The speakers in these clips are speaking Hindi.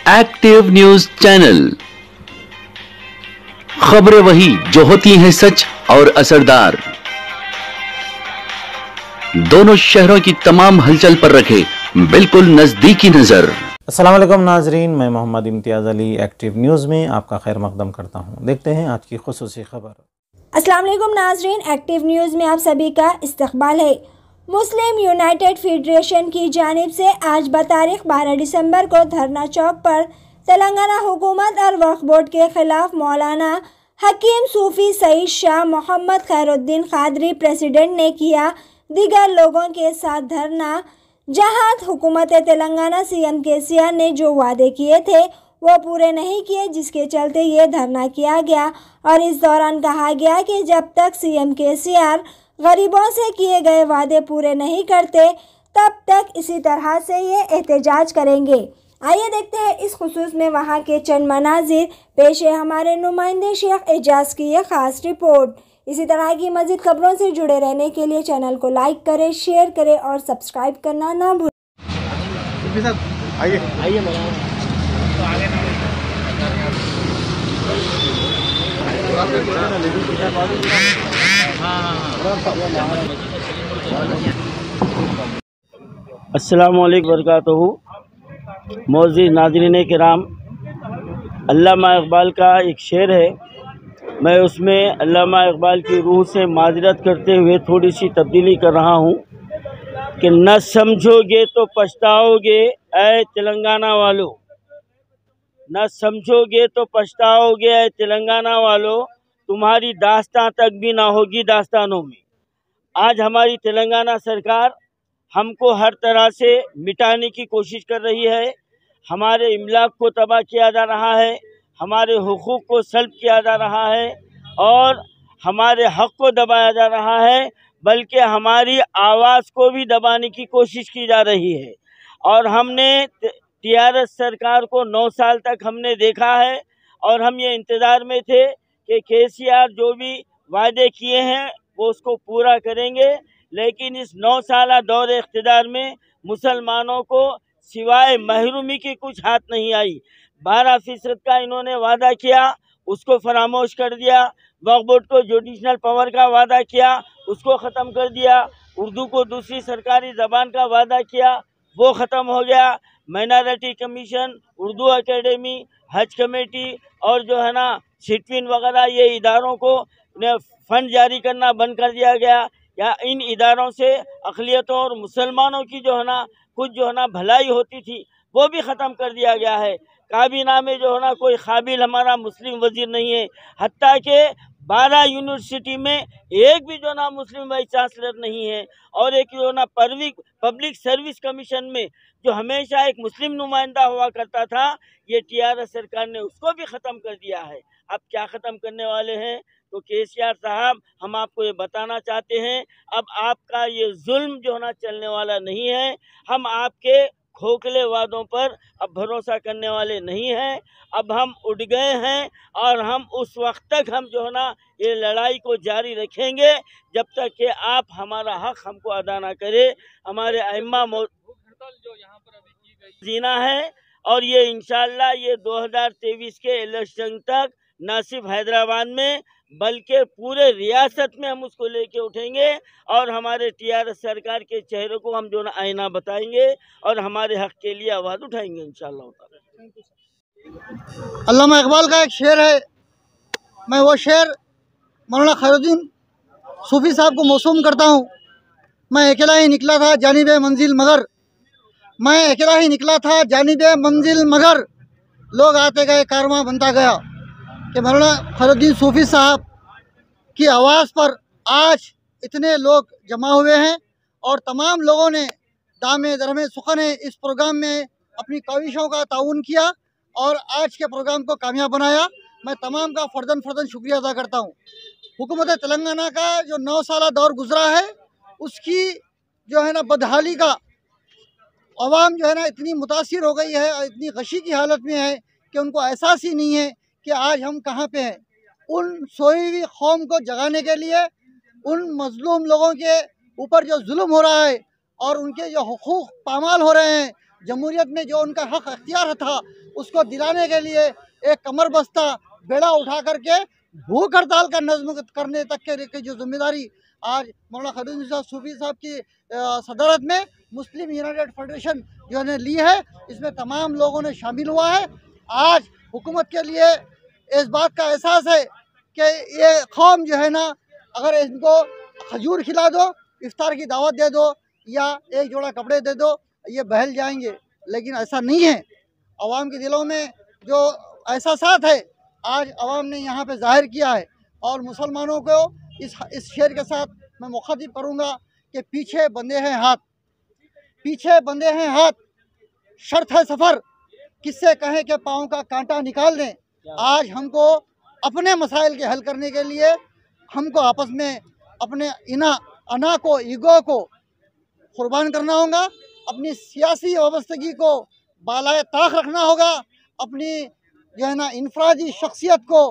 Active news channel. खबरें वही जो होती हैं सच और असरदार। दोनों शहरों की तमाम हलचल पर रखे बिल्कुल नजदीकी नजर। अस्सलाम वालेकुम नाजरीन, मैं मोहम्मद इम्तियाज़ अली एक्टिव न्यूज़ में आपका खैर मकदम करता हूँ। देखते हैं आज की खुसूसी खबर। अस्सलाम वालेकुम नाजरीन, एक्टिव न्यूज़ में आप सभी का इस्तकबाल है। मुस्लिम यूनाइटेड फेडरेशन की जानिब से आज बतारीख 12 दिसंबर को धरना चौक पर तेलंगाना हुकूमत और वक्फ बोर्ड के खिलाफ मौलाना हकीम सूफी सईद शाह मोहम्मद खैरुद्दीन कादरी प्रेसिडेंट ने किया दीगर लोगों के साथ धरना, जहां हुकूमत तेलंगाना सीएम केसीआर ने जो वादे किए थे वो पूरे नहीं किए, जिसके चलते ये धरना किया गया। और इस दौरान कहा गया कि जब तक सीएम केसीआर गरीबों से किए गए वादे पूरे नहीं करते तब तक इसी तरह से ये एहतजाज करेंगे। आइए देखते हैं इस खुसूस में वहाँ के चंद मनाजिर। पेश है हमारे नुमाइंदे शेख एजाज की यह खास रिपोर्ट। इसी तरह की मज़ीद खबरों से जुड़े रहने के लिए चैनल को लाइक करें, शेयर करें और सब्सक्राइब करना ना भूलें। अस्सलामु अलैकुम वबरकातुहू। मौजूद नाज़रीन किराम, अल्लामा इकबाल का एक शेर है, मैं उसमें अल्लामा इकबाल की रूह से माजरत करते हुए थोड़ी सी तब्दीली कर रहा हूँ कि न समझोगे तो पछताओगे ऐ तेलंगाना वालों, न समझोगे तो पछताओगे ऐ तेलंगाना वालों, तुम्हारी दास्तां तक भी ना होगी दास्तानों में। आज हमारी तेलंगाना सरकार हमको हर तरह से मिटाने की कोशिश कर रही है। हमारे इमलाक को तबाह किया जा रहा है, हमारे हुकूक को सल्ब किया जा रहा है और हमारे हक़ को दबाया जा रहा है, बल्कि हमारी आवाज़ को भी दबाने की कोशिश की जा रही है। और हमने टीआरएस सरकार को 9 साल तक हमने देखा है और हम ये इंतज़ार में थे कि केसीआर जो भी वादे किए हैं वो उसको पूरा करेंगे, लेकिन इस 9 साला दौर इख्तिदार में मुसलमानों को सिवाय महरूमी की कुछ हाथ नहीं आई। 12% का इन्होंने वादा किया, उसको फरामोश कर दिया। वक्फ बोर्ड को जुडिशनल पावर का वादा किया, उसको ख़त्म कर दिया। उर्दू को दूसरी सरकारी ज़बान का वादा किया, वो ख़त्म हो गया। माइनॉरिटी कमीशन, उर्दू एकेडमी, हज कमेटी और जो है ना सिटविन वगैरह, ये इदारों को फ़ंड जारी करना बंद कर दिया गया। या इन इदारों से अक़लियतों और मुसलमानों की जो है ना कुछ जो है ना भलाई होती थी वो भी ख़त्म कर दिया गया है। काबीना में जो है ना कोई काबिल हमारा मुस्लिम वज़ीर नहीं है, हत्ता के 12 यूनिवर्सिटी में एक भी जो ना मुस्लिम वाइस चांसलर नहीं है। और एक जो ना पब्लिक सर्विस कमीशन में जो हमेशा एक मुस्लिम नुमाइंदा हुआ करता था, ये टीआरएस सरकार ने उसको भी ख़त्म कर दिया है। अब क्या ख़त्म करने वाले हैं? तो केसीआर साहब, हम आपको ये बताना चाहते हैं, अब आपका ये जुल्म जो ना चलने वाला नहीं है। हम आपके खोखले वादों पर अब भरोसा करने वाले नहीं हैं। अब हम उठ गए हैं और हम उस वक्त तक हम जो है ना ये लड़ाई को जारी रखेंगे जब तक कि आप हमारा हक हमको अदा ना करे। हमारे अइम्मा जो यहाँ पर अभी की गई जीना है और ये इंशाल्लाह ये 2023 के इलेक्शन तक न सिर्फ हैदराबाद में बल्कि पूरे रियासत में हम उसको लेके उठेंगे और हमारे टीआरएस सरकार के चेहरे को हम जो ना आईना बताएंगे और हमारे हक के लिए आवाज़ उठाएंगे इंशाल्लाह। अल्लामा इकबाल का एक शेर है, मैं वो शेर मौलाना खैरुद्दीन सूफी साहब को मौसूम करता हूँ। मैं अकेला ही निकला था जानिबे मंजिल मगर, मैं अकेला ही निकला था जानिबे मंजिल मगर, लोग आते गए कारवां बनता गया। कि मौलाना खैरुद्दीन सूफी साहब की आवाज़ पर आज इतने लोग जमा हुए हैं और तमाम लोगों ने दामे दरमे सुखने इस प्रोग्राम में अपनी काविशों का ताउन किया और आज के प्रोग्राम को कामयाब बनाया। मैं तमाम का फ़र्दन शुक्रिया अदा करता हूँ। हुकूमत तेलंगाना का जो 9 साला दौर गुजरा है उसकी जो है ना बदहाली का अवाम जो है ना इतनी मुतासिर हो गई है और इतनी गशी की हालत में है कि उनको एहसास ही नहीं है कि आज हम कहाँ पे हैं। उन सोई हुई कौम को जगाने के लिए, उन मजलूम लोगों के ऊपर जो जुल्म हो रहा है और उनके जो हुकूक पामाल हो रहे हैं, जमहूरियत में जो उनका हक अख्तियार था उसको दिलाने के लिए एक कमर बस्ता बेड़ा उठा करके भूख हड़ताल का नज़्म करने तक की जो जिम्मेदारी आज मौलाना खैरुद्दीन साहब सूफी साहब की सदारत में मुस्लिम यूनाइटेड फेडरेशन जो ने ली है, इसमें तमाम लोगों ने शामिल हुआ है। आज हुकूमत के लिए इस बात का एहसास है कि ये कौम जो है ना, अगर इनको खजूर खिला दो, इफ्तार की दावत दे दो या एक जोड़ा कपड़े दे दो, ये बहल जाएंगे, लेकिन ऐसा नहीं है। अवाम के दिलों में जो एहसासात है आज अवाम ने यहाँ पे जाहिर किया है, और मुसलमानों को इस शेर के साथ मैं मुखातिब करूँगा कि पीछे बंधे हैं हाथ, पीछे बंधे हैं हाथ, शर्त है सफ़र, किससे कहें कि पाँव का कांटा निकाल दें। आज हमको अपने मसाइल के हल करने के लिए हमको आपस में अपने अना को, ईगो को कुर्बान करना होगा, अपनी सियासी वाबस्तगी को बालाए ताक रखना होगा, अपनी जो है ना इनफरादी शख्सियत को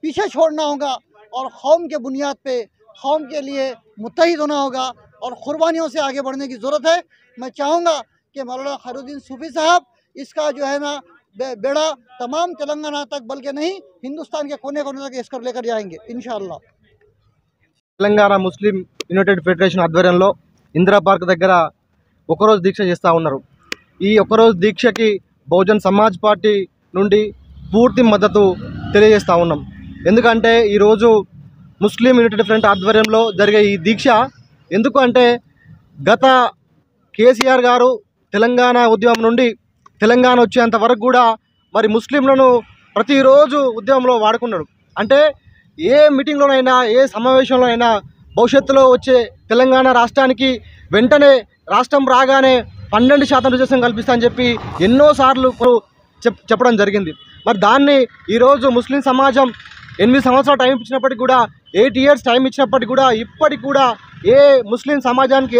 पीछे छोड़ना होगा और कौम के बुनियाद पे कौम के लिए मुत्तहिद होना होगा और क़ुरबानियों से आगे बढ़ने की ज़रूरत है। मैं चाहूँगा कि मौलाना खैरुद्दीन सूफी साहब इसका जो है ना बेड़ा तमाम तेलंगाना तक, बल्कि नहीं हिंदुस्तान के कोने कोने तक इसको लेकर जाएंगे इंशाअल्लाह। తెలంగాణ ముస్లిం యునైటెడ్ ఫెడరేషన్ ఆధ్వర్యంలో ఇందిరా పార్క్ దగ్గర ఒకరోజు దీక్ష చేస్తూ ఉన్నారు. ఈ ఒకరోజు దీక్షకి బహుజన్ సమాజ్ పార్టీ నుండి పూర్తి మద్దతు తెలియజేస్తూ ఉన్నాం. ఎందుకంటే ఈరోజు ముస్లిం యునైటెడ్ ఫ్రంట్ ఆధ్వర్యంలో జరిగే ఈ దీక్ష ఎందుకు అంటే, గత కేసీఆర్ గారు తెలంగాణ ఉద్యమం నుండి తెలంగాణ వచ్చేంత వరకు కూడా మరి ముస్లింలను ప్రతిరోజు ఉద్యమంలో వాడుకున్నాడు. అంటే ఏ మీటింగ్లోనైనా, ఏ సమావేశంలోనైనా భవిష్యత్తులో వచ్చే తెలంగాణ రాష్ట్రానికి వెంటనే రాష్ట్రం రాగానే 12% రిజర్వేషన్ కల్పిస్తా అని చెప్పి ఎన్నోసార్లు చెప్పడం జరిగింది. మరి దాన్ని ఈరోజు ముస్లిం సమాజం 8 సంవత్సరాల టైం ఇచ్చినప్పటికీ కూడా, 8 ఇయర్స్ టైం ఇచ్చినప్పటికీ కూడా ఇప్పటికి కూడా ఏ ముస్లిం సమాజానికి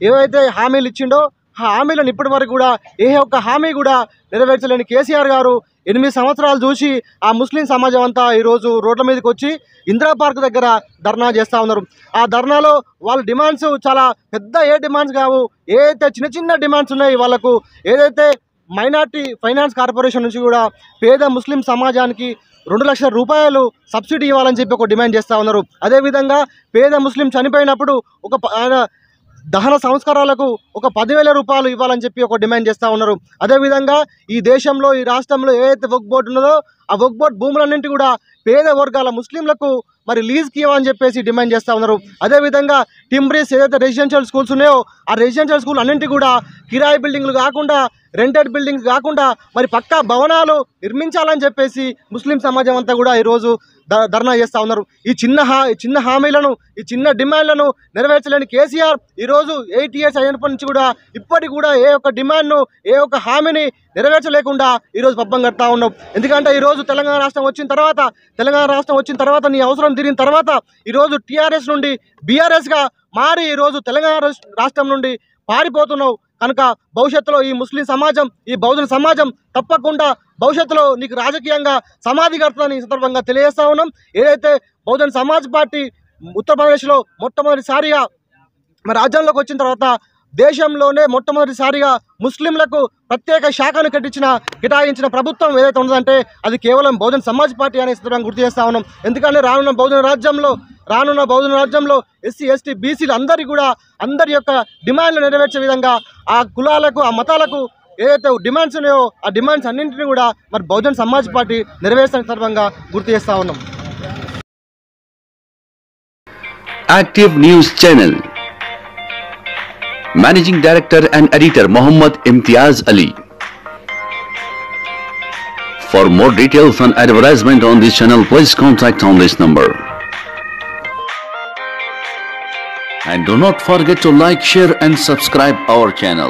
ఏవైతే హామీలు ఇచ్చిండో ఆ హామీలను ఇప్పటి వరకు కూడా ఏ ఒక్క హామీ కూడా నెరవేర్చలేని కేసీఆర్ గారు 8 సంవత్సరాలు చూసి ఆ ముస్లిం సమాజం అంతా ఈరోజు రోడ్ల మీదకి వచ్చి ఇందిరా పార్క్ దగ్గర ధర్నా చేస్తూ ఉన్నారు. ఆ ధర్నాలో వాళ్ళ డిమాండ్స్ చాలా పెద్ద డిమాండ్స్ కావు, ఏదైతే చిన్న చిన్న డిమాండ్స్ ఉన్నాయి వాళ్ళకు. ఏదైతే మైనార్టీ ఫైనాన్స్ కార్పొరేషన్ నుంచి కూడా పేద ముస్లిం సమాజానికి 2 లక్షల రూపాయలు సబ్సిడీ ఇవ్వాలని చెప్పి ఒక డిమాండ్ చేస్తూ ఉన్నారు. అదేవిధంగా పేద ముస్లిం చనిపోయినప్పుడు ఆయన దహన సంస్కారాలకు ఒక 10,000 రూపాయలు ఇవ్వాలని చెప్పి ఒక డిమాండ్ చేస్తూ ఉన్నారు. అదేవిధంగా ఈ దేశంలో, ఈ రాష్ట్రంలో ఏదైతే వక్ఫ్ బోర్డు ఉన్నదో ఆ వక్ఫ్ బోర్డు భూములన్నింటి కూడా పేద వర్గాల ముస్లింలకు మరి లీజ్కి ఇవ్వని చెప్పేసి డిమాండ్ చేస్తూ ఉన్నారు. అదేవిధంగా టింబ్రీస్ ఏదైతే రెసిడెన్షియల్ స్కూల్స్ ఉన్నాయో ఆ రెసిడెన్షియల్ స్కూల్ అన్నింటి కూడా కిరాయి బిల్డింగ్లు కాకుండా, రెంటెడ్ బిల్డింగ్స్ కాకుండా మరి పక్కా భవనాలు నిర్మించాలని చెప్పేసి ముస్లిం సమాజం అంతా కూడా ఈరోజు ధర్నా చేస్తూ ఉన్నారు. ఈ చిన్న హామీలను, ఈ చిన్న డిమాండ్లను నెరవేర్చలేని కేసీఆర్ ఈరోజు 8 ఇయర్స్ అయినప్పటి నుంచి కూడా ఇప్పటికి కూడా ఏ ఒక్క డిమాండ్ను, ఏ ఒక్క హామీని నెరవేర్చలేకుండా ఈరోజు పబ్బం కడతా ఉన్నాం. ఎందుకంటే ఈరోజు తెలంగాణ రాష్ట్రం వచ్చిన తర్వాత నీ అవసరం తీరిన తర్వాత ఈరోజు టీఆర్ఎస్ నుండి బీఆర్ఎస్గా మారి ఈరోజు తెలంగాణ రాష్ట్రం నుండి పారిపోతున్నావు. కనుక భవిష్యత్తులో ఈ ముస్లిం సమాజం, ఈ బహుజన సమాజం తప్పకుండా భవిష్యత్తులో నీకు రాజకీయంగా సమాధి కడుతుందని ఈ సందర్భంగా తెలియజేస్తా ఉన్నాం. ఏదైతే బహుజన్ సమాజ్ పార్టీ ఉత్తరప్రదేశ్లో మొట్టమొదటిసారిగా మరి రాజ్యంలోకి వచ్చిన తర్వాత దేశంలోనే మొట్టమొదటిసారిగా ముస్లింలకు ప్రత్యేక శాఖను కేటాయించిన ప్రభుత్వం ఏదైతే ఉన్నదంటే అది కేవలం బహుజన్ సమాజ్ పార్టీ అనే సందర్భంగా గుర్తు చేస్తా ఉన్నాం. ఎందుకంటే రానున్న బహుజన రాజ్యంలో ఎస్సీ, ఎస్టీ, బీసీలు అందరి యొక్క డిమాండ్లు నెరవేర్చే విధంగా ఆ కులాలకు, ఆ మతాలకు ఏదైతే డిమాండ్స్ ఉన్నాయో ఆ డిమాండ్స్ అన్నింటినీ కూడా మరి బహుజన్ సమాజ్ పార్టీ నెరవేర్చిన సందర్భంగా గుర్తు చేస్తా ఉన్నాం. Active News Channel. Managing Director and Editor Muhammad Imtiaz Ali. For more details and advertisement on this channel, please contact on this number. And do not forget to like, share and subscribe our channel.